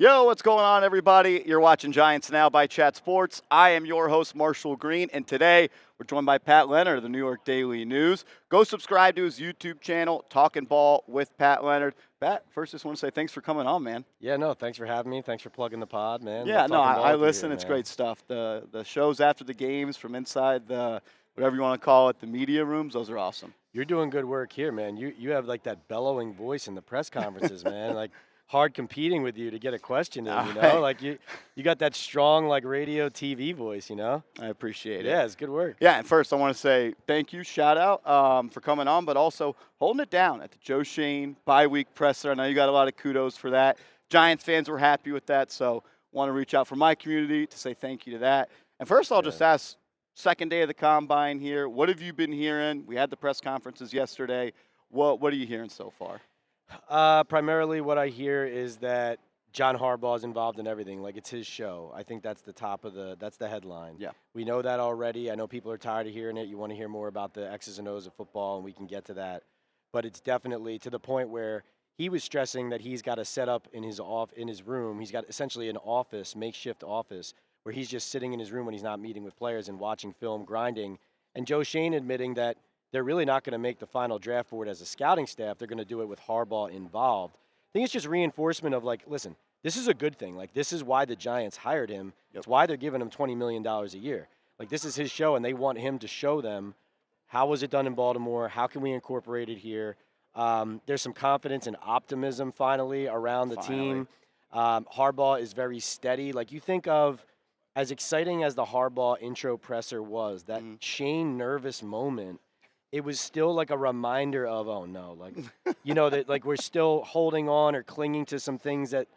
Yo, what's going on, everybody? You're watching Giants Now by Chat Sports. I am your host, Marshall Green, and today we're joined by Pat Leonard of the New York Daily News. Go subscribe to his YouTube channel, Talking Ball with Pat Leonard. Pat, first, just want to say thanks for coming on, man. Yeah, no, thanks for having me. Thanks for plugging the pod, man. Yeah, Love no, talking ball I with you listen. here, It's man. great stuff. The shows after the games from inside the, whatever you want to call it, the media rooms, those are awesome. You're doing good work here, man. You have like that bellowing voice in the press conferences, man. Like hard competing with you to get a question in, All you know? right. Like you got that strong like radio TV voice, you know? I appreciate it. Yeah, it's good work. Yeah, and first I want to say thank you, shout out for coming on, but also holding it down at the Joe Shane bye-week presser. I know you got a lot of kudos for that. Giants fans were happy with that, so want to reach out for my community to say thank you to that. And first I'll just ask, second day of the Combine here, what have you been hearing? We had the press conferences yesterday. What are you hearing so far? Primarily what I hear is that John Harbaugh is involved in everything. Like it's his show. I think that's that's the headline. Yeah. We know that already. I know people are tired of hearing it. You want to hear more about the X's and O's of football, and we can get to that. But it's definitely to the point where he was stressing that he's got to set up in his room. He's got essentially an office, makeshift office, where he's just sitting in his room when he's not meeting with players and watching film, grinding. And Joe Shane admitting that they're really not going to make the final draft board as a scouting staff. They're going to do it with Harbaugh involved. I think it's just reinforcement of like, listen, this is a good thing. Like this is why the Giants hired him. Yep. It's why they're giving him $20 million a year. Like this is his show, and they want him to show them how was it done in Baltimore? How can we incorporate it here? There's some confidence and optimism finally around the team. Harbaugh is very steady. Like you think of as exciting as the Harbaugh intro presser was, that Shane nervous moment, it was still like a reminder of, oh no, like, you know, that like we're still holding on or clinging to some things that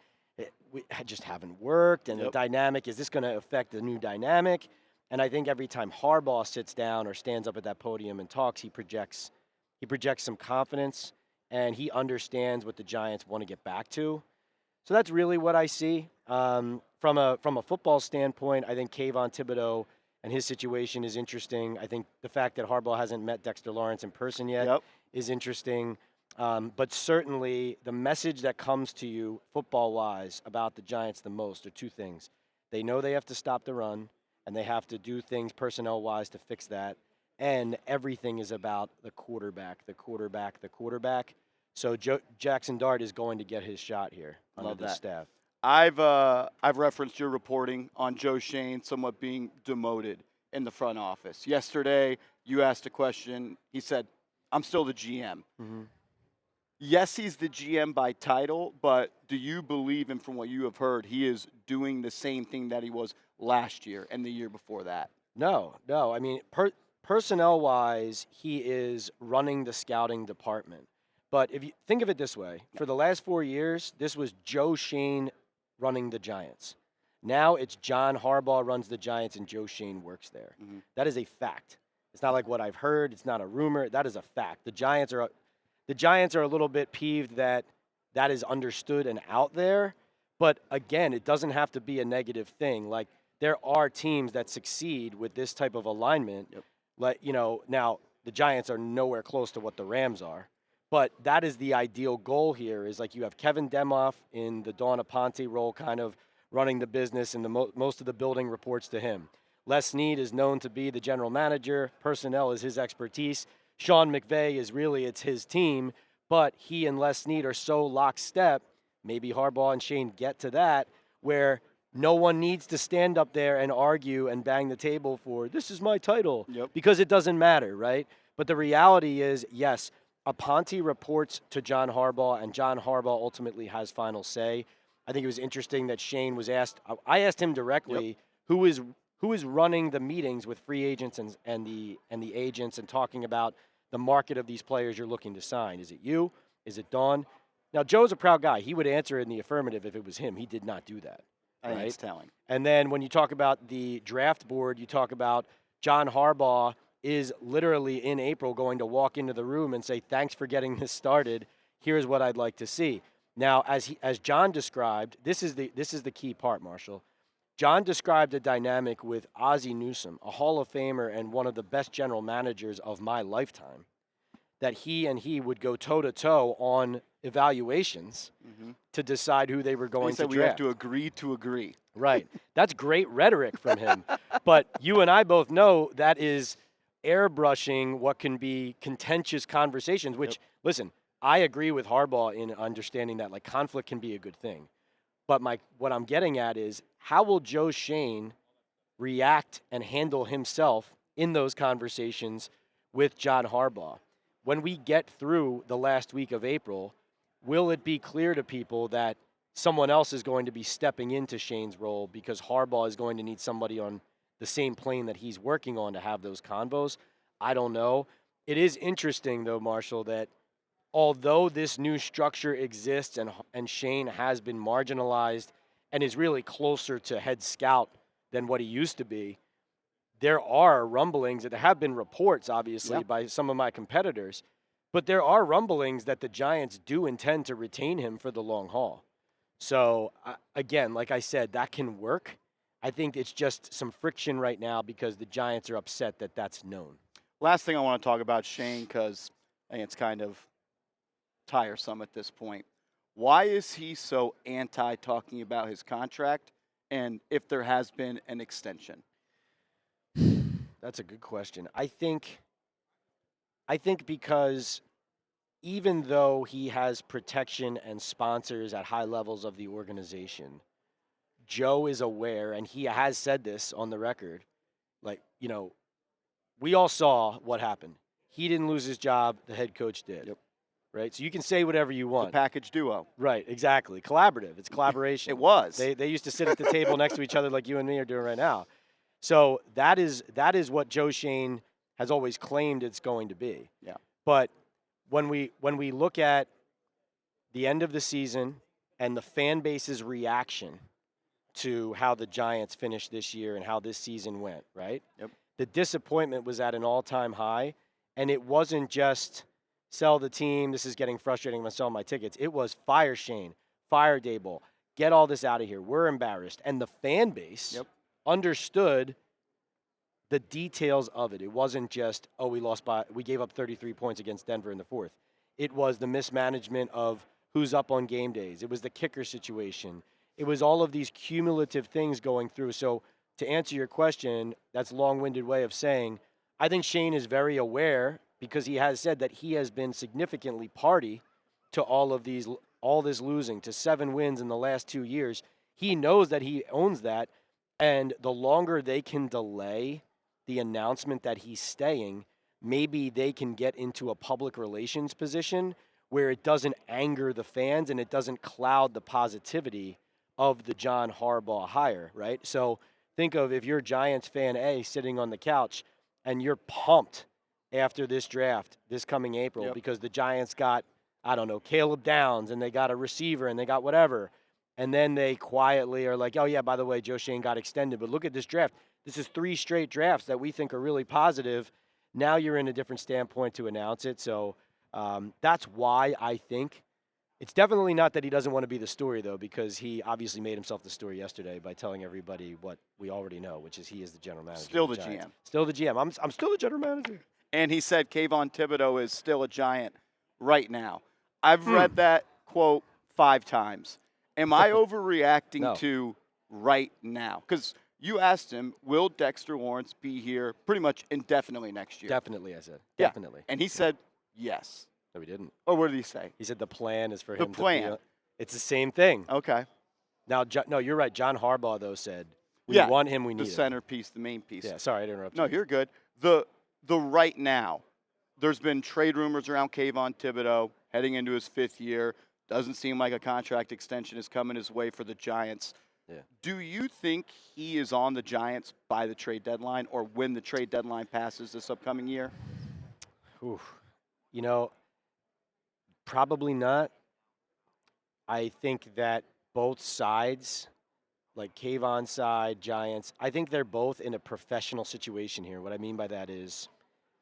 we just haven't worked. And the dynamic, is this going to affect the new dynamic? And I think every time Harbaugh sits down or stands up at that podium and talks, he projects some confidence, and he understands what the Giants want to get back to. So that's really what I see. From a football standpoint, I think Kayon Thibodeaux and his situation is interesting. I think the fact that Harbaugh hasn't met Dexter Lawrence in person yet is interesting. But certainly the message that comes to you football-wise about the Giants the most are two things. They know they have to stop the run, and they have to do things personnel-wise to fix that. And everything is about the quarterback. So Jackson Dart is going to get his shot here under the staff. I've referenced your reporting on Joe Shane somewhat being demoted in the front office. Yesterday, you asked a question. He said, "I'm still the GM." Mm-hmm. Yes, he's the GM by title, but do you believe, and from what you have heard, he is doing the same thing that he was last year and the year before that? No. I mean, personnel-wise, he is running the scouting department. But if you think of it this way, for the last 4 years, this was Joe Shane running the Giants. Now it's John Harbaugh runs the Giants and Joe Shane works there. Mm-hmm. That is a fact. It's not like what I've heard. It's not a rumor. That is a fact. The Giants are a little bit peeved that is understood and out there. But again, it doesn't have to be a negative thing. Like there are teams that succeed with this type of alignment. Yep. Like, you know, now the Giants are nowhere close to what the Rams are. But that is the ideal goal here, is like you have Kevin Demoff in the Dawn Aponte role, kind of running the business, and most of the building reports to him. Les Snead is known to be the general manager. Personnel is his expertise. Sean McVay it's his team, but he and Les Snead are so lockstep. Maybe Harbaugh and Shane get to that, where no one needs to stand up there and argue and bang the table for, this is my title, because it doesn't matter, right? But the reality is, yes, Aponte reports to John Harbaugh, and John Harbaugh ultimately has final say. I think it was interesting that Shane was asked. I asked him directly, who is running the meetings with free agents and the agents and talking about the market of these players you're looking to sign. Is it you? Is it Dawn? Now Joe's a proud guy. He would answer in the affirmative if it was him. He did not do that. I think it's telling. And then when you talk about the draft board, you talk about John Harbaugh is literally in April going to walk into the room and say, thanks for getting this started. Here's what I'd like to see. Now, as John described, this is the key part, Marshall. John described a dynamic with Ozzie Newsome, a Hall of Famer and one of the best general managers of my lifetime. that he would go toe-to-toe on evaluations to decide who they were going He said to we draft. have to agree to agree. Right. That's great rhetoric from him. But you and I both know that is airbrushing what can be contentious conversations, which, listen, I agree with Harbaugh in understanding that, like, conflict can be a good thing. But what I'm getting at is, how will Joe Schoen react and handle himself in those conversations with John Harbaugh? When we get through the last week of April, will it be clear to people that someone else is going to be stepping into Shane's role because Harbaugh is going to need somebody on the same plane that he's working on to have those convos? I don't know. It is interesting, though, Marshall, that although this new structure exists and Shane has been marginalized and is really closer to head scout than what he used to be, there are rumblings, and there have been reports, obviously, by some of my competitors, but there are rumblings that the Giants do intend to retain him for the long haul. So, again, like I said, that can work. I think it's just some friction right now because the Giants are upset that that's known. Last thing I want to talk about Shane, because I think it's kind of tiresome at this point. Why is he so anti talking about his contract and if there has been an extension? That's a good question. I think because even though he has protection and sponsors at high levels of the organization, Joe is aware, and he has said this on the record, like, we all saw what happened. He didn't lose his job, the head coach did. Yep. Right? So you can say whatever you want. The package duo. Right, exactly. Collaborative. It's collaboration. It was. They used to sit at the table next to each other like you and me are doing right now. So that is what Joe Schoen has always claimed it's going to be. Yeah. But when we look at the end of the season and the fan base's reaction to how the Giants finished this year and how this season went, right? Yep. The disappointment was at an all-time high, and it wasn't just sell the team, this is getting frustrating, I'm going to sell my tickets. It was fire Shane, fire Daboll, get all this out of here. We're embarrassed. And the fan base understood the details of it. It wasn't just, we gave up 33 points against Denver in the fourth. It was the mismanagement of who's up on game days. It was the kicker situation. It was all of these cumulative things going through. So to answer your question, that's a long-winded way of saying, I think Shane is very aware, because he has said that he has been significantly party to all this losing, to 7 wins in the last 2 years. He knows that he owns that, and the longer they can delay the announcement that he's staying, maybe they can get into a public relations position where it doesn't anger the fans and it doesn't cloud the positivity of the John Harbaugh hire, right? So think of, if you're Giants fan A sitting on the couch and you're pumped after this draft this coming April because the Giants got, I don't know, Caleb Downs, and they got a receiver, and they got whatever. And then they quietly are like, oh, yeah, by the way, Joe Schoen got extended. But look at this draft. This is 3 straight drafts that we think are really positive. Now you're in a different standpoint to announce it. So that's why I think. It's definitely not that he doesn't want to be the story, though, because he obviously made himself the story yesterday by telling everybody what we already know, which is he is the general manager. Still the GM. Still the GM. I'm still the general manager. And he said Kayon Thibodeaux is still a Giant right now. I've read that quote 5 times. Am I overreacting to right now? Because you asked him, will Dexter Lawrence be here pretty much indefinitely next year? Definitely, I said. Yeah. Definitely. And he said yes. No, he didn't. Or what did he say? He said the plan is for The him plan. to be it's the same thing. Okay. Now, no, you're right. John Harbaugh, though, said we want him, we need the him. centerpiece, the main piece. Yeah, sorry, I didn't interrupt No, you. you're good. The right now, there's been trade rumors around Kayon Thibodeaux heading into his 5th year. Doesn't seem like a contract extension is coming his way for the Giants. Yeah. Do you think he is on the Giants by the trade deadline or when the trade deadline passes this upcoming year? Oof. Probably not. I think that both sides, like Kayvon's side, Giants, I think they're both in a professional situation here. What I mean by that is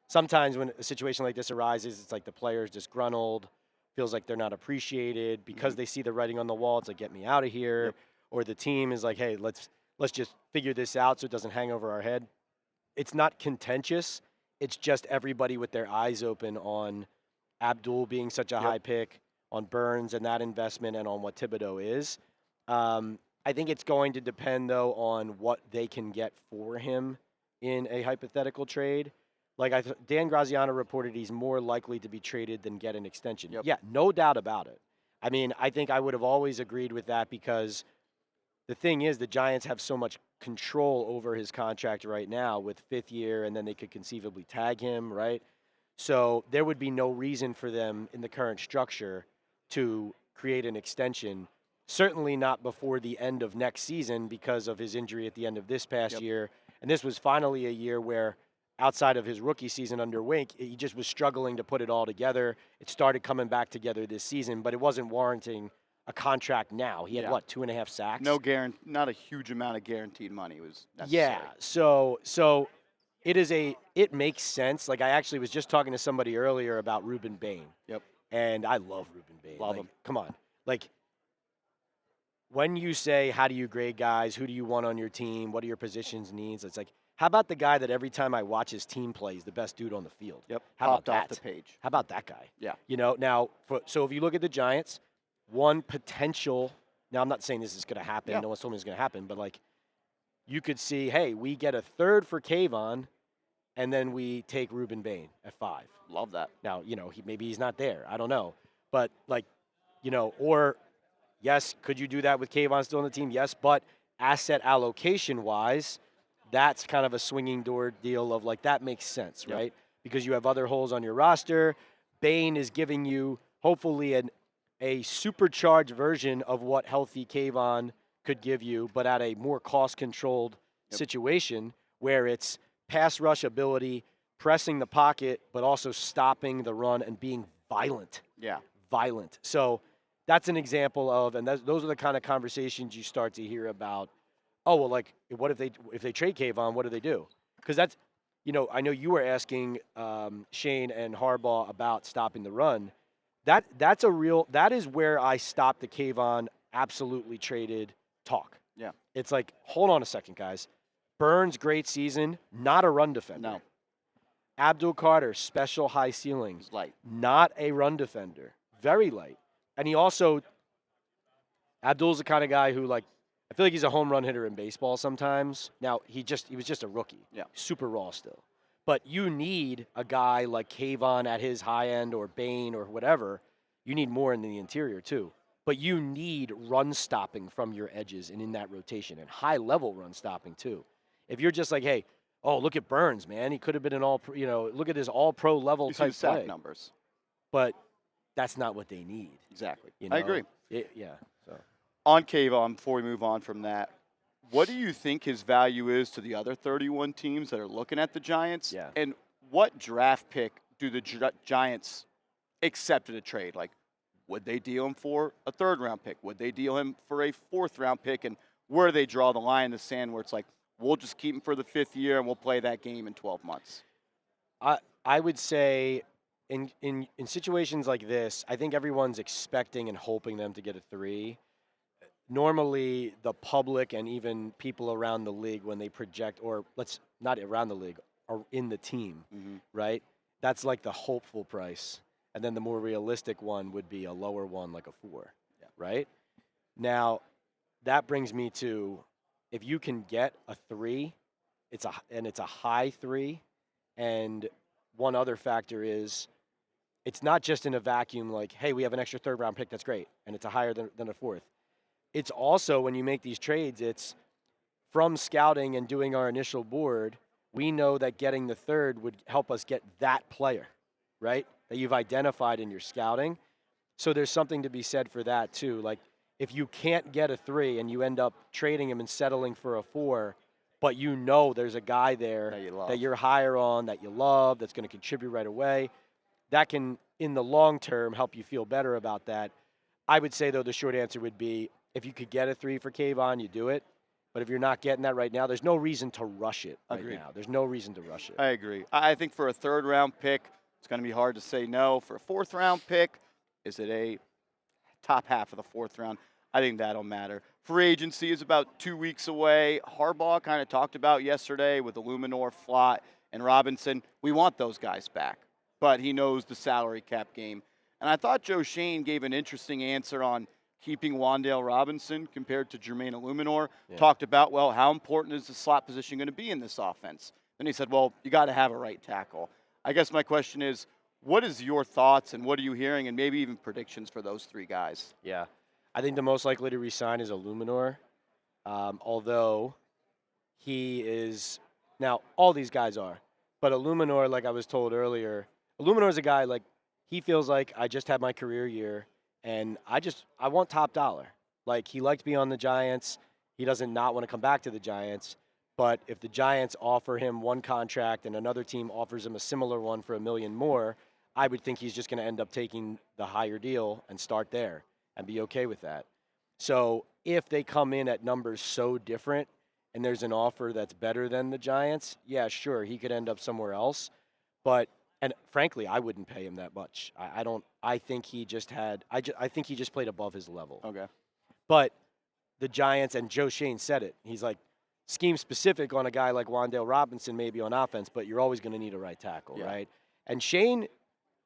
sometimes when a situation like this arises, it's like the player's disgruntled, feels like they're not appreciated because they see the writing on the wall. It's like, get me out of here. Yep. Or the team is like, hey, let's just figure this out so it doesn't hang over our head. It's not contentious. It's just everybody with their eyes open on Abdul being such a high pick, on Burns and that investment, and on what Thibodeaux is. I think it's going to depend, though, on what they can get for him in a hypothetical trade. Like Dan Graziano reported, he's more likely to be traded than get an extension. Yep. Yeah, no doubt about it. I mean, I think I would have always agreed with that because the thing is, the Giants have so much control over his contract right now with 5th year, and then they could conceivably tag him, right? So there would be no reason for them in the current structure to create an extension. Certainly not before the end of next season because of his injury at the end of this past year. And this was finally a year where, outside of his rookie season under Wink, he just was struggling to put it all together. It started coming back together this season, but it wasn't warranting a contract now. He had, 2.5 sacks? Not a huge amount of guaranteed money was necessary. Yeah, so it makes sense. Like, I actually was just talking to somebody earlier about Ruben Bain. Yep. And I love Ruben Bain. Love him. Come on. Like, when you say, how do you grade guys? Who do you want on your team? What are your positions needs? It's like, how about the guy that every time I watch his team play is the best dude on the field? Yep. How about Popped off that? the page. How about that guy? Yeah. Now, so if you look at the Giants, one potential, now I'm not saying this is going to happen. Yeah. No one's told me it's going to happen, but like, you could see, hey, we get a 3rd for Kayon, and then we take Ruben Bain at 5. Love that. Now, maybe he's not there. I don't know. But, like, or, yes, could you do that with Kayon still on the team? Yes, but asset allocation-wise, that's kind of a swinging door deal of, like, that makes sense, right? Because you have other holes on your roster. Bain is giving you, hopefully, a supercharged version of what healthy Kayon could give you, but at a more cost-controlled situation where it's pass rush ability, pressing the pocket, but also stopping the run and being violent. Yeah. Violent. So that's an example of, and those are the kind of conversations you start to hear about. Oh, well, like, what if they trade Kayon, what do they do? Because that's, I know you were asking Shane and Harbaugh about stopping the run. That is where I stopped the Kayon absolutely traded talk. Yeah. It's like, hold on a second, guys. Burns, great season, not a run defender. No. Abdul Carter, special high ceilings. Light. Not a run defender. Very light. And he also, Abdul's the kind of guy who, like, I feel like he's a home run hitter in baseball sometimes. Now, he was just a rookie. Yeah. Super raw still. But you need a guy like Kayon at his high end, or Bain or whatever. You need more in the interior too. But you need run stopping from your edges and in that rotation, and high level run stopping too. If you're just like, hey, oh, look at Burns, man. He could have been an look at his all-pro level type sack play. numbers. But that's not what they need. Exactly. I agree. So On Kayon, before we move on from that, what do you think his value is to the other 31 teams that are looking at the Giants? Yeah. And what draft pick do the Giants accept in a trade? Like, would they deal him for a 3rd-round pick? Would they deal him for a 4th-round pick? And where do they draw the line in the sand where it's like, we'll just keep him for the 5th year and we'll play that game in 12 months? I would say in situations like this, I think everyone's expecting and hoping them to get a 3. Normally, the public and even people around the league, when they project, or let's not around the league, are in the team, right? That's like the hopeful price. And then the more realistic one would be a lower one, like a 4, right? Now, that brings me to, if you can get a 3, it's a high 3, and one other factor is, it's not just in a vacuum like, hey, we have an extra 3rd-round pick, that's great, and it's a higher than a 4th. It's also, when you make these trades, it's from scouting and doing our initial board, we know that getting the 3rd would help us get that player, right, that you've identified in your scouting. So there's something to be said for that too. Like, if you can't get a 3 and you end up trading him and settling for a 4, but there's a guy there that you're higher on, that you love, that's going to contribute right away, that can, in the long term, help you feel better about that. I would say, though, the short answer would be, if you could get a 3 for Kayon, you do it. But if you're not getting that right now, there's no reason to rush it right now. There's no reason to rush it. I agree. I think for a 3rd-round pick, it's going to be hard to say no. For a 4th-round pick, is it a top half of the 4th round? I think that'll matter. Free agency is about 2 weeks away. Harbaugh kind of talked about yesterday with Illuminor, Flott, and Robinson. We want those guys back. but he knows the salary cap game. And I thought Joe Shane gave an interesting answer on keeping WanDale Robinson compared to Jermaine Illuminor. Yeah. Talked about, well, how important is the slot position going to be in this offense? Then he said, well, you got to have a right tackle. I guess my question is, what is your thoughts and what are you hearing, and maybe even predictions for those three guys? Yeah. I think the most likely to resign is Illuminor, although he is – now, all these guys are. But Illuminor, like I was told earlier, Illuminor is a guy, like, he feels like I just had my career year, and I want top dollar. Like, he liked being on the Giants. He doesn't not want to come back to the Giants. But if the Giants offer him one contract and another team offers him a similar one for $1 million more, I would think he's just going to end up taking the higher deal and start there and be okay with that. So if they come in at numbers so different and there's an offer that's better than the Giants, yeah, sure, he could end up somewhere else. But and frankly, I wouldn't pay him that much. I think he just played above his level. Okay. But the Giants, and Joe Shane said it. He's like, scheme specific on a guy like WanDale Robinson maybe on offense, but you're always going to need a right tackle, right? And Shane,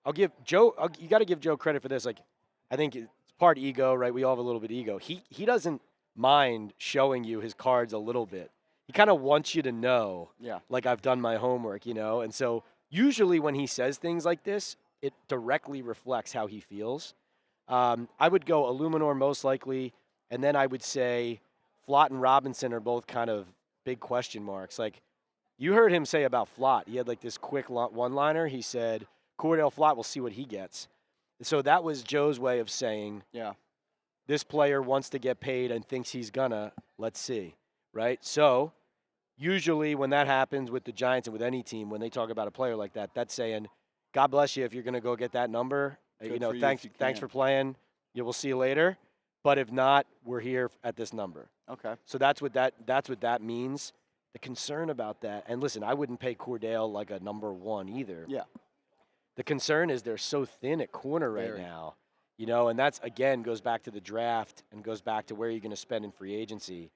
you got to give Joe credit for this. Like, I think it's part ego, right? We all have a little bit of ego. He doesn't mind showing you his cards a little bit. He kind of wants you to know, like, I've done my homework, And so usually when he says things like this, it directly reflects how he feels. I would go Illuminor most likely, and then I would say Flott and Robinson are both kind of big question marks. Like, you heard him say about Flott. He had like this quick one-liner. He said, Cordell Flott will see what he gets. So that was Joe's way of saying, this player wants to get paid and thinks he's gonna. Let's see, right? So usually when that happens with the Giants and with any team, when they talk about a player like that, that's saying, God bless you if you're going to go get that number. Thanks for playing. We'll see you later. But if not, we're here at this number. Okay. So that's what that means. The concern about that, and listen, I wouldn't pay Cordell like a number one either. Yeah. The concern is they're so thin at corner right now, and that's, again, goes back to the draft and goes back to where you're going to spend in free agency.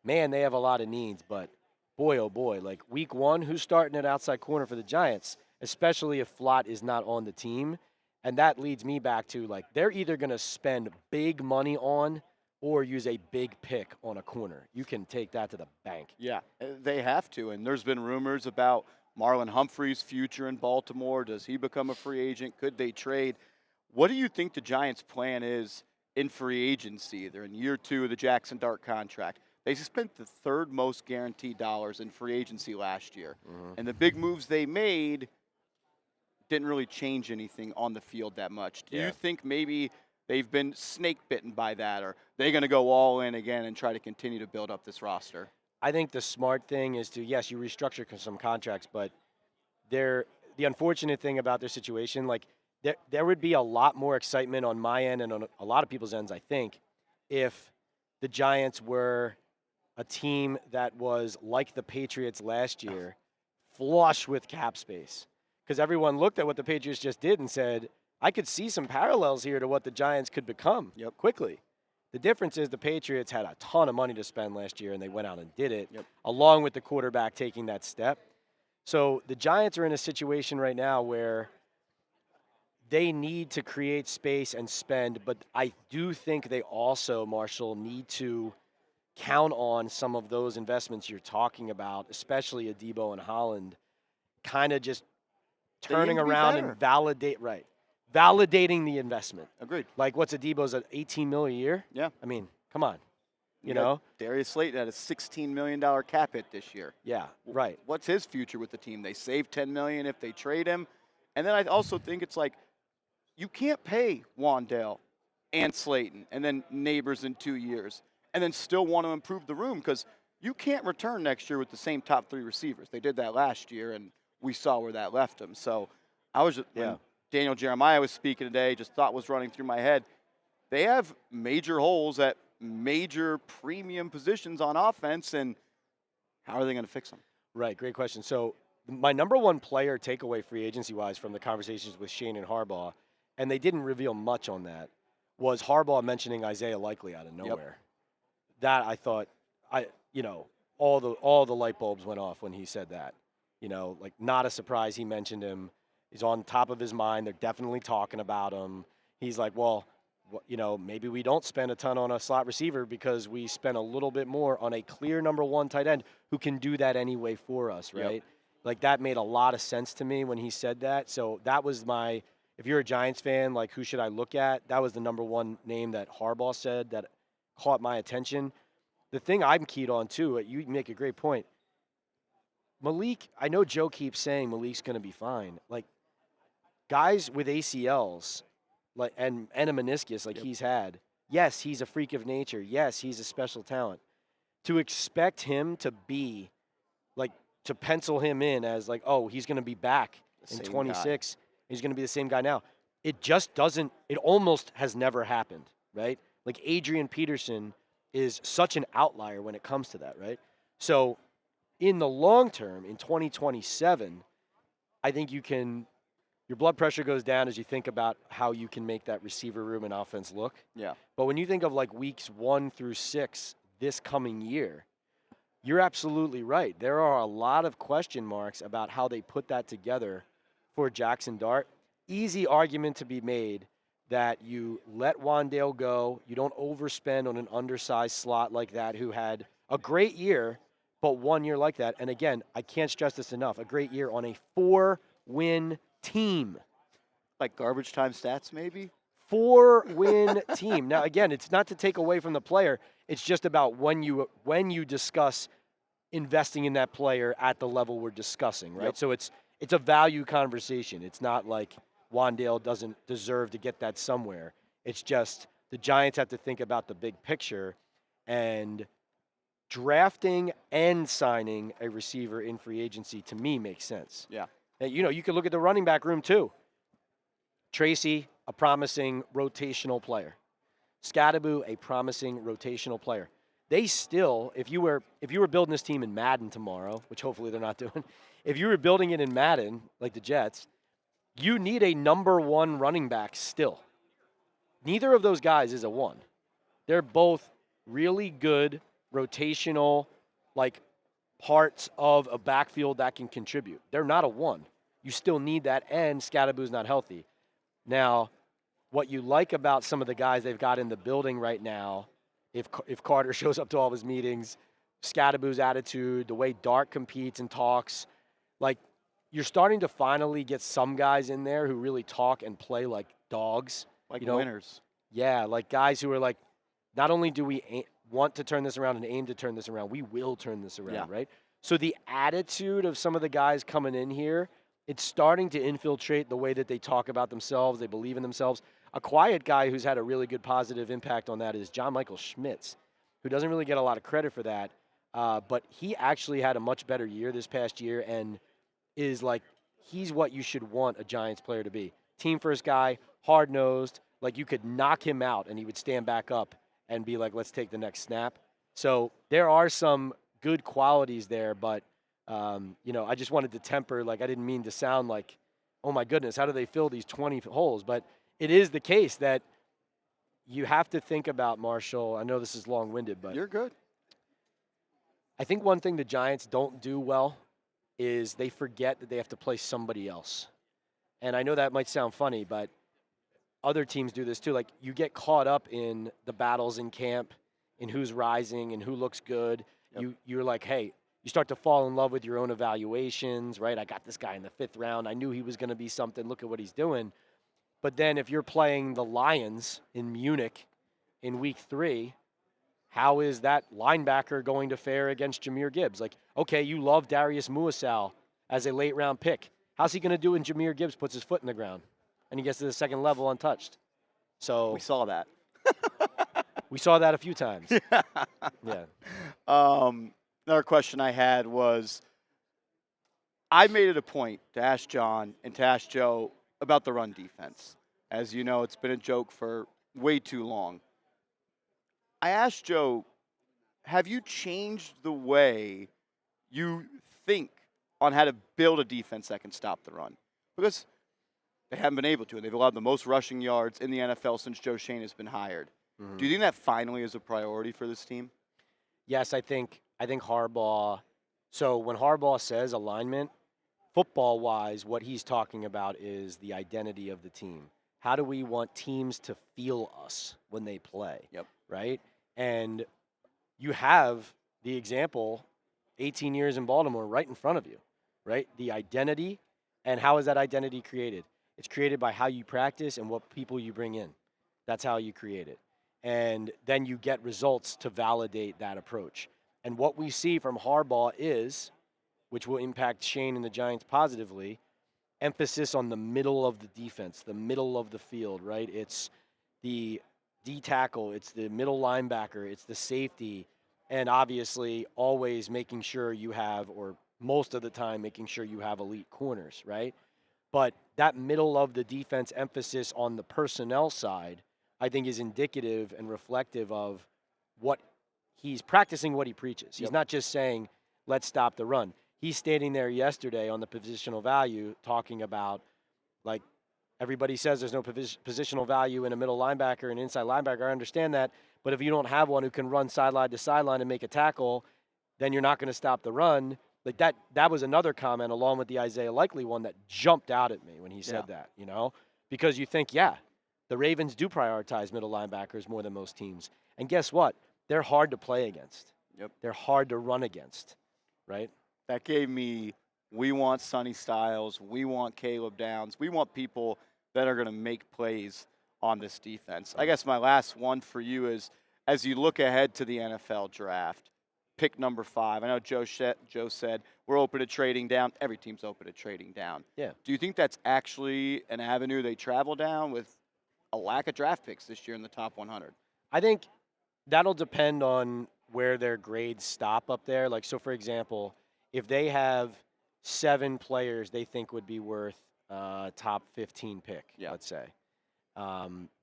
Man, they have a lot of needs, but boy, oh boy, like week one, who's starting at outside corner for the Giants, especially if Flott is not on the team? And that leads me back to, like, they're either going to spend big money on or use a big pick on a corner. You can take that to the bank. Yeah, they have to. And there's been rumors about Marlon Humphrey's future in Baltimore. Does he become a free agent? Could they trade? What do you think the Giants' plan is in free agency? They're in year 2 of the Jackson Dart contract. They spent the third most guaranteed dollars in free agency last year. Mm-hmm. And the big moves they made didn't really change anything on the field that much. Do you think maybe they've been snake bitten by that, or they're going to go all in again and try to continue to build up this roster? I think the smart thing is to, yes, you restructure some contracts, but the unfortunate thing about their situation, like there would be a lot more excitement on my end and on a lot of people's ends, I think, if the Giants were a team that was like the Patriots last year, flush with cap space. Because everyone looked at what the Patriots just did and said, I could see some parallels here to what the Giants could become quickly. The difference is the Patriots had a ton of money to spend last year, and they went out and did it, along with the quarterback taking that step. So the Giants are in a situation right now where they need to create space and spend, but I do think they also, Marshall, need to count on some of those investments you're talking about, especially Adebo and Holland, kind of just turning around and validating the investment. Agreed. Like, what's Adebo's at $18 million a year? Yeah. I mean, come on. You know? Darius Slayton had a $16 million cap hit this year. Yeah, right. What's his future with the team? They save $10 million if they trade him. And then I also think it's like, you can't pay WanDale and Slayton and then Nabers in 2 years and then still want to improve the room, because you can't return next year with the same top 3 receivers. They did that last year, and we saw where that left them. So when Daniel Jeremiah was speaking today, just thought was running through my head, they have major holes at major premium positions on offense, and how are they going to fix them? Right, great question. So my number one player takeaway free agency-wise from the conversations with Shane and Harbaugh, and they didn't reveal much on that, was Harbaugh mentioning Isaiah Likely out of nowhere. That I thought, all the light bulbs went off when he said that. Like, not a surprise he mentioned him. He's on top of his mind. They're definitely talking about him. He's like, well, maybe we don't spend a ton on a slot receiver because we spend a little bit more on a clear number one tight end who can do that anyway for us, right? Yep. Like, that made a lot of sense to me when he said that. So that was if you're a Giants fan, like, who should I look at? That was the number one name that Harbaugh said that caught my attention. The thing I'm keyed on, too, you make a great point. Malik, I know Joe keeps saying Malik's going to be fine. Like, guys with ACLs and a meniscus like he's had, yes, he's a freak of nature. Yes, he's a special talent. To expect him to be, like, to pencil him in as, like, oh, he's going to be back in 26. He's going to be the same guy now. It just doesn't – it almost has never happened, right? Like, Adrian Peterson is such an outlier when it comes to that, right? So – in the long term, in 2027, I think your blood pressure goes down as you think about how you can make that receiver room and offense look. Yeah. But when you think of like weeks 1 through 6 this coming year, you're absolutely right. There are a lot of question marks about how they put that together for Jackson Dart. Easy argument to be made that you let WanDale go. You don't overspend on an undersized slot like that who had a great year, but 1 year like that. And again, I can't stress this enough. A great year on a 4-win team. Like garbage time stats, maybe? 4-win team. Now, again, it's not to take away from the player. It's just about when you discuss investing in that player at the level we're discussing, right? Yep. So it's a value conversation. It's not like WanDale doesn't deserve to get that somewhere. It's just the Giants have to think about the big picture, and drafting and signing a receiver in free agency, to me, makes sense. Yeah. And, you could look at the running back room, too. Tracy, a promising rotational player. Scadaboo, a promising rotational player. They still, if you were building this team in Madden tomorrow, which hopefully they're not doing, if you were building it in Madden, like the Jets, you need a number one running back still. Neither of those guys is a 1. They're both really good rotational, like, parts of a backfield that can contribute. They're not a 1. You still need that, and Scadaboo's not healthy. Now, what you like about some of the guys they've got in the building right now, if Carter shows up to all of his meetings, Scadaboo's attitude, the way Dart competes and talks, like, you're starting to finally get some guys in there who really talk and play like dogs. Like winners. Yeah, like guys who are like, not only do we want to turn this around and aim to turn this around, we will turn this around, right? So the attitude of some of the guys coming in here, it's starting to infiltrate the way that they talk about themselves. They believe in themselves. A quiet guy who's had a really good positive impact on that is John Michael Schmitz, who doesn't really get a lot of credit for that. But he actually had a much better year this past year and is like, he's what you should want a Giants player to be. Team first guy, hard-nosed, like you could knock him out and he would stand back up and be like, let's take the next snap. So there are some good qualities there, but, I just wanted to temper, like, I didn't mean to sound like, oh my goodness, how do they fill these 20 holes? But it is the case that you have to think about, Marshall. I know this is long-winded, but You're good. I think one thing the Giants don't do well is they forget that they have to play somebody else. And I know that might sound funny, but other teams do this too. Like, you get caught up in the battles in camp, in who's rising and who looks good. Yep. You're like, hey, you start to fall in love with your own evaluations, right? I got this guy in the 5th round. I knew he was going to be something. Look at what he's doing. But then if you're playing the Lions in Munich in week 3, how is that linebacker going to fare against Jahmyr Gibbs? Like, okay, you love Darius Muasau as a late-round pick. How's he going to do when Jahmyr Gibbs puts his foot in the ground and he gets to the second level untouched? So We saw that. we saw that a few times. Yeah. Another question I had was, I made it a point to ask John and to ask Joe about the run defense. As you know, it's been a joke for way too long. I asked Joe, have you changed the way you think on how to build a defense that can stop the run? Because they haven't been able to, and they've allowed the most rushing yards in the NFL since Joe Schoen has been hired. Mm-hmm. Do you think that finally is a priority for this team? Yes, I think Harbaugh. So when Harbaugh says alignment, football-wise, what he's talking about is the identity of the team. How do we want teams to feel us when they play? Yep. Right? And you have the example, 18 years in Baltimore right in front of you, right? The identity, and how is that identity created? It's created by how you practice and what people you bring in. That's how you create it. And then you get results to validate that approach. And what we see from Harbaugh is, which will impact Shane and the Giants positively, emphasis on the middle of the defense, the middle of the field, right? It's the D tackle, it's the middle linebacker, it's the safety, and obviously always making sure you have, or most of the time making sure you have elite corners, right? But that middle of the defense emphasis on the personnel side, I think, is indicative and reflective of what he's practicing, what he preaches. He's not just saying, let's stop the run. He's standing there yesterday on the positional value talking about, like, everybody says there's no positional value in a middle linebacker and inside linebacker. I understand that. But if you don't have one who can run sideline to sideline and make a tackle, then you're not going to stop the run. Like that was another comment along with the Isaiah Likely one that jumped out at me when he said that, you know, because you think, the Ravens do prioritize middle linebackers more than most teams. And guess what? They're hard to play against. Yep. They're hard to run against, right? That gave me, we want Sonny Styles, we want Caleb Downs, we want people that are going to make plays on this defense. I guess my last one for you is, as you look ahead to the NFL draft, pick number 5. I know Joe said we're open to trading down. Every team's open to trading down. Yeah. Do you think that's actually an avenue they travel down with a lack of draft picks this year in the top 100? I think that'll depend on where their grades stop up there. Like, so for example, if they have 7 players they think would be worth top 15 pick, let's say,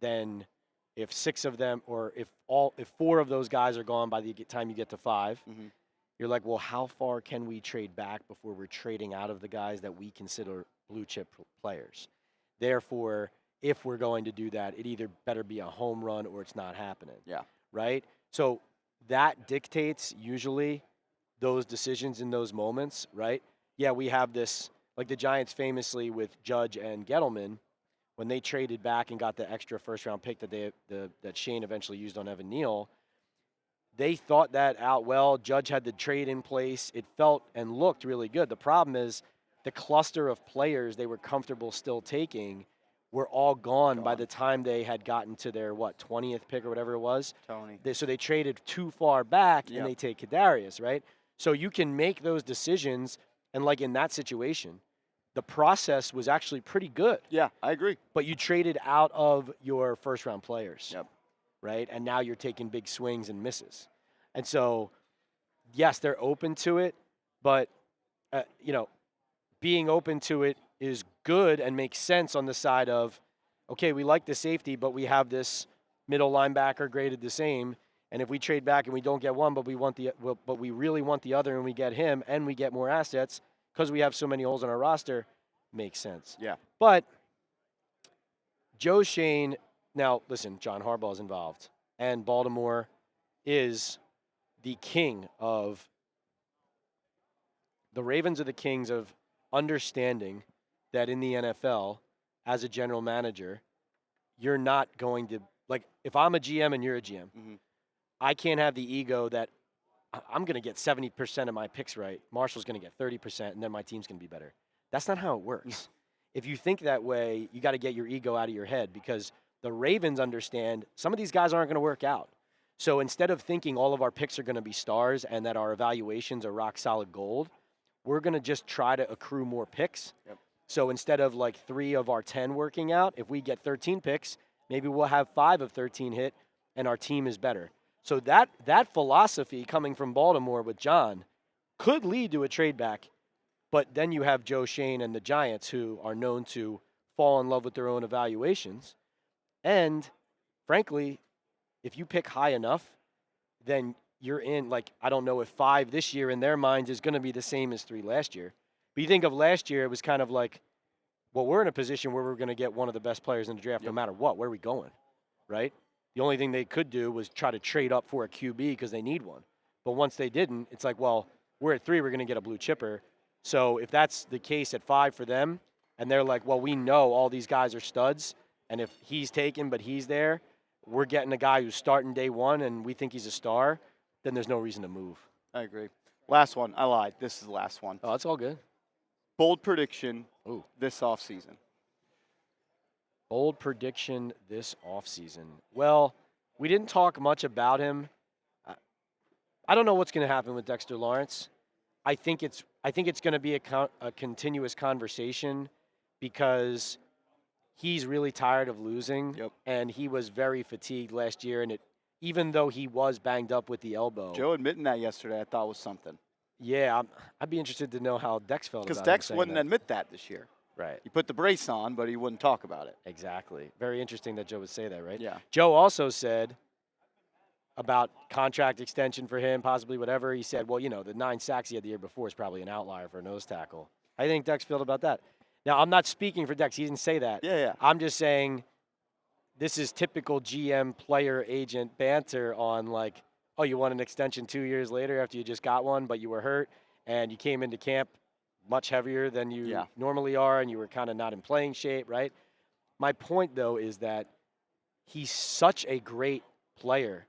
then if 6 of them, or if 4 of those guys are gone by the time you get to 5, you're like, well, how far can we trade back before we're trading out of the guys that we consider blue chip players? Therefore, if we're going to do that, it either better be a home run or it's not happening. Yeah. Right? So that dictates usually those decisions in those moments, right? Yeah, we have this, like the Giants famously with Judge and Gettleman, when they traded back and got the extra first-round pick that Shane eventually used on Evan Neal, they thought that out well. Judge had the trade in place. It felt and looked really good. The problem is the cluster of players they were comfortable still taking were all gone by the time they had gotten to their, 20th pick or whatever it was. Tony. So they traded too far back, and they take Kadarius, right? So you can make those decisions, and like in that situation, the process was actually pretty good. Yeah, I agree. But you traded out of your first-round players, Yep. right? And now you're taking big swings and misses. And so, yes, they're open to it, but, being open to it is good and makes sense on the side of, okay, we like the safety, but we have this middle linebacker graded the same, and if we trade back and we don't get one, but we really want the other, and we get him, and we get more assets because we have so many holes in our roster, makes sense. Yeah. But Joe Shane, now listen, John Harbaugh's involved, and Baltimore is the king of, the Ravens are the kings of understanding that in the NFL, as a general manager, you're not going to, like, if I'm a GM and you're a GM, I can't have the ego that I'm going to get 70% of my picks right, Marshall's going to get 30%, and then my team's going to be better. That's not how it works. If you think that way, you got to get your ego out of your head, because the Ravens understand some of these guys aren't going to work out. So instead of thinking all of our picks are going to be stars and that our evaluations are rock solid gold, we're going to just try to accrue more picks. Yep. So instead of like 3 of our 10 working out, if we get 13 picks, maybe we'll have 5 of 13 hit, and our team is better. So that philosophy coming from Baltimore with John could lead to a trade back. But then you have Joe Shane and the Giants, who are known to fall in love with their own evaluations. And frankly, if you pick high enough, then you're in, like, I don't know if 5 this year in their minds is going to be the same as 3 last year. But you think of last year, it was kind of like, well, we're in a position where we're going to get one of the best players in the draft no matter what. Where are we going, right? The only thing they could do was try to trade up for a QB because they need one. But once they didn't, it's like, well, we're at 3, we're going to get a blue chipper. So if that's the case at 5 for them, and they're like, well, we know all these guys are studs, and if he's taken but he's there, we're getting a guy who's starting day one and we think he's a star, then there's no reason to move. I agree. Last one. I lied. This is the last one. Oh, it's all good. Bold prediction Ooh. this offseason. Bold prediction this offseason. Well, we didn't talk much about him. I don't know what's going to happen with Dexter Lawrence. I think it's going to be a continuous conversation because he's really tired of losing, and he was very fatigued last year. And even though he was banged up with the elbow, Joe admitting that yesterday, I thought was something. Yeah, I'd be interested to know how Dex felt about it. Because Dex wouldn't admit that this year. Right. He put the brace on, but he wouldn't talk about it. Exactly. Very interesting that Joe would say that, right? Yeah. Joe also said about contract extension for him, possibly whatever. He said, well, the 9 sacks he had the year before is probably an outlier for a nose tackle. I think Dex felt about that. Now, I'm not speaking for Dex. He didn't say that. Yeah. I'm just saying this is typical GM player agent banter on like, oh, you want an extension 2 years later after you just got one, but you were hurt and you came into camp much heavier than you normally are and you were kind of not in playing shape, right? My point, though, is that he's such a great player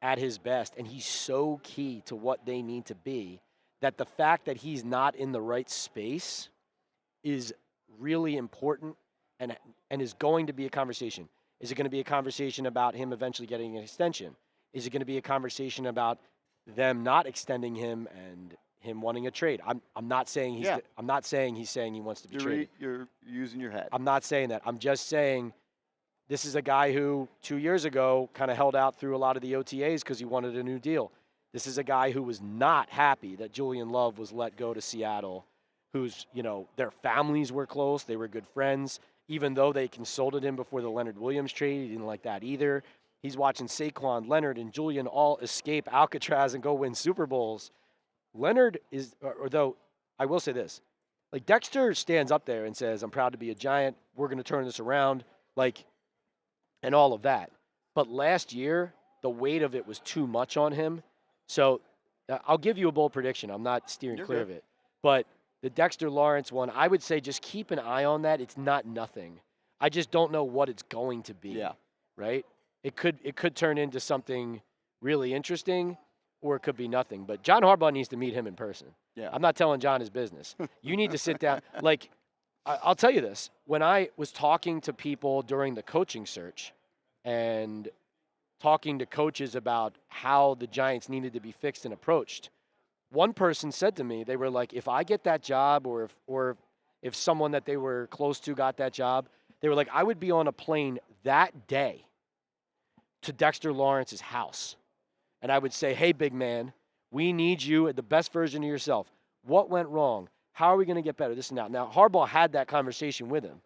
at his best, and he's so key to what they need to be, that the fact that he's not in the right space is really important and is going to be a conversation. Is it going to be a conversation about him eventually getting an extension? Is it going to be a conversation about them not extending him and him wanting a trade? I'm not saying he's saying he wants to be traded. You're using your head. I'm not saying that. I'm just saying this is a guy who 2 years ago kind of held out through a lot of the OTAs because he wanted a new deal. This is a guy who was not happy that Julian Love was let go to Seattle, whose, their families were close. They were good friends. Even though they consulted him before the Leonard Williams trade, he didn't like that either. He's watching Saquon, Leonard, and Julian all escape Alcatraz and go win Super Bowls. Leonard is, or though, I will say this. Like, Dexter stands up there and says, I'm proud to be a Giant. We're going to turn this around. And all of that. But last year, the weight of it was too much on him. So I'll give you a bold prediction. I'm not steering clear of it. But the Dexter Lawrence one, I would say just keep an eye on that. It's not nothing. I just don't know what it's going to be. Yeah. Right? It could turn into something really interesting, or it could be nothing. But John Harbaugh needs to meet him in person. Yeah. I'm not telling John his business. You need to sit down. I'll tell you this. When I was talking to people during the coaching search and talking to coaches about how the Giants needed to be fixed and approached, one person said to me, they were like, if I get that job or if someone that they were close to got that job, they were like, I would be on a plane that day to Dexter Lawrence's house. And I would say, hey, big man, we need you at the best version of yourself. What went wrong? How are we going to get better? This and that. Now, Harbaugh had that conversation with him,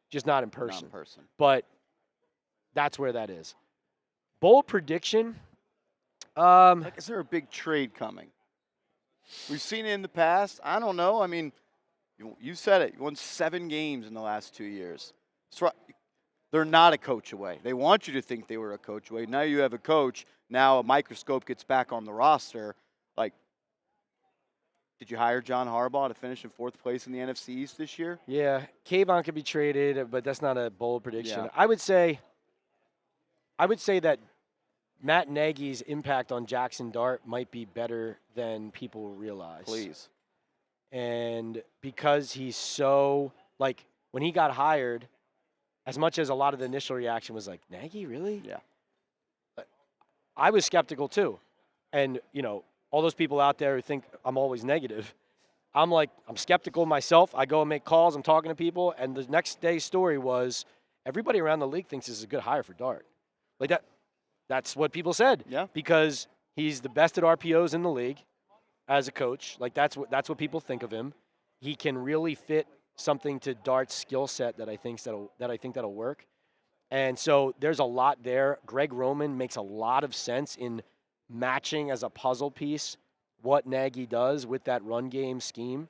just not in person. Not in person. But that's where that is. Bold prediction. Is there a big trade coming? We've seen it in the past. I don't know. I mean, you said it. You won 7 games in the last 2 years. They're not a coach away. They want you to think they were a coach away. Now you have a coach. Now a microscope gets back on the roster. Did you hire John Harbaugh to finish in 4th place in the NFC East this year? Yeah, Kayon could be traded, but that's not a bold prediction. Yeah. I would say that Matt Nagy's impact on Jackson Dart might be better than people realize. Please. And because he's so, when he got hired, as much as a lot of the initial reaction was like, Nagy, really? Yeah. I was skeptical too. And, all those people out there who think I'm always negative, I'm skeptical myself. I go and make calls. I'm talking to people. And the next day's story was everybody around the league thinks this is a good hire for Dart. That's what people said. Yeah. Because he's the best at RPOs in the league as a coach. That's what people think of him. He can really fit something to Dart's skill set that I think that'll work. And so there's a lot there. Greg Roman makes a lot of sense in matching as a puzzle piece what Nagy does with that run game scheme.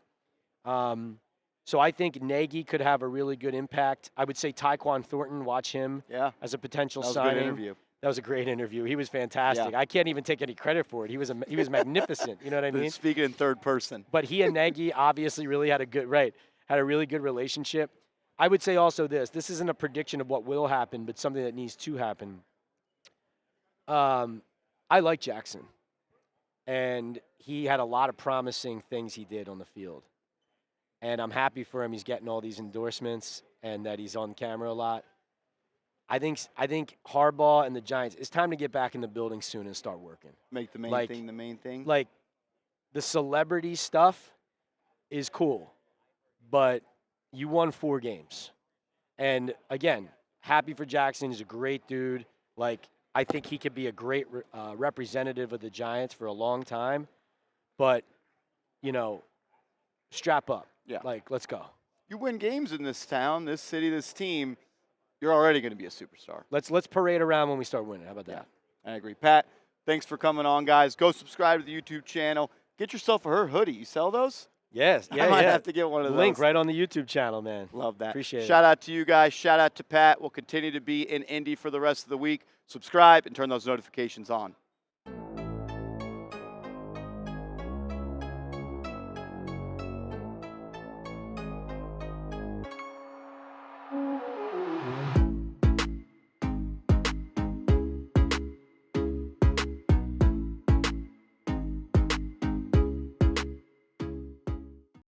So I think Nagy could have a really good impact. I would say Tyquan Thornton, watch him as a potential signing. That was a good interview. That was a great interview. He was fantastic. Yeah. I can't even take any credit for it. He was magnificent. You know what I mean? Speaking in third person. But he and Nagy obviously really had a really good relationship. I would say also this. This isn't a prediction of what will happen, but something that needs to happen. I like Jackson. And he had a lot of promising things he did on the field. And I'm happy for him. He's getting all these endorsements and that he's on camera a lot. I think Harbaugh and the Giants, it's time to get back in the building soon and start working. Make the main thing the main thing. Like, the celebrity stuff is cool, but you won 4 games. And, again, happy for Jackson. He's a great dude. Like, I think he could be a great representative of the Giants for a long time. But, you know, strap up. Yeah. Like, let's go. You win games in this town, this city, this team, you're already going to be a superstar. Let's parade around when we start winning. How about that? I agree. Pat, thanks for coming on, guys. Go subscribe to the YouTube channel. Get yourself a her hoodie. You sell those? Yes. Yeah, I might yeah. have to get one of those. Link right on the YouTube channel, man. Love that. Appreciate it. Shout out to you guys. Shout out to Pat. We'll continue to be in Indy for the rest of the week. Subscribe and turn those notifications on.